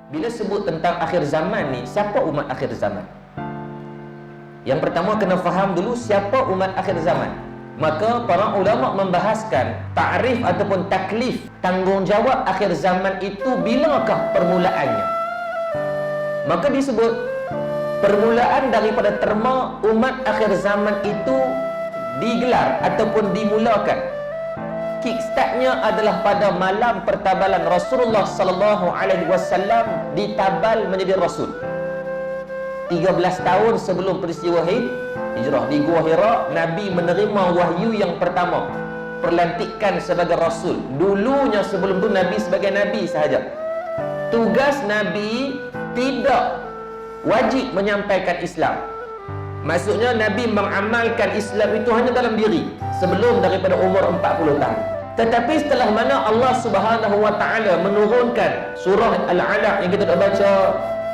Bila sebut tentang akhir zaman ni, siapa umat akhir zaman? Yang pertama kena faham dulu siapa umat akhir zaman. Maka para ulama membahaskan ta'rif ataupun taklif tanggungjawab akhir zaman itu bilakah permulaannya. Maka disebut permulaan daripada terma umat akhir zaman itu digelar ataupun dimulakan. Kickstartnya adalah pada malam pertabalan Rasulullah sallallahu alaihi wasallam ditabal menjadi rasul. 13 tahun sebelum peristiwa hijrah di Gua Hira, Nabi menerima wahyu yang pertama, perlantikan sebagai rasul. Dulunya sebelum tu Nabi sebagai nabi sahaja. Tugas Nabi tidak wajib menyampaikan Islam. Maksudnya Nabi mengamalkan Islam itu hanya dalam diri sebelum daripada umur 40 tahun. Tetapi setelah mana Allah Subhanahu wa taala menurunkan surah Al-Alaq yang kita dah baca,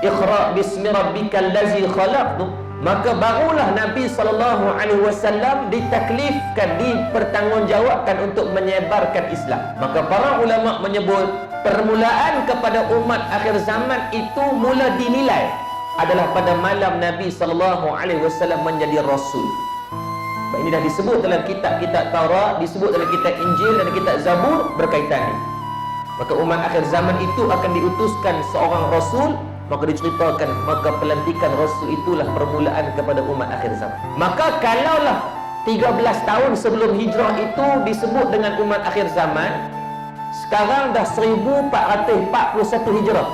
Iqra bismi rabbikal ladzi khalaq, maka barulah Nabi sallallahu alaihi wasallam ditaklifkan, dipertanggungjawabkan untuk menyebarkan Islam. Maka para ulama menyebut permulaan kepada umat akhir zaman itu mula dinilai adalah pada malam Nabi sallallahu alaihi wasallam menjadi rasul. Ini dah disebut dalam kitab-kitab Taurat, disebut dalam kitab Injil dan kitab Zabur berkaitan ini. Maka umat akhir zaman itu akan diutuskan seorang rasul. Maka diceritakan, maka pelantikan rasul itulah permulaan kepada umat akhir zaman. Maka kalaulah 13 tahun sebelum hijrah itu disebut dengan umat akhir zaman, sekarang dah 1441 hijrah,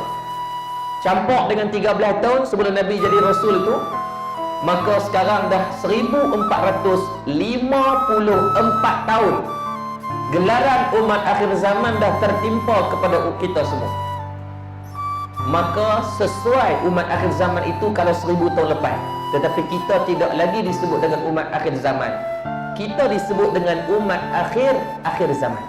campur dengan 13 tahun sebelum Nabi jadi rasul itu, maka sekarang dah 1454 tahun gelaran umat akhir zaman dah tertimpa kepada kita semua. Maka sesuai umat akhir zaman itu kalau 1000 tahun lepas. Tetapi kita tidak lagi disebut dengan umat akhir zaman. Kita disebut dengan umat akhir zaman.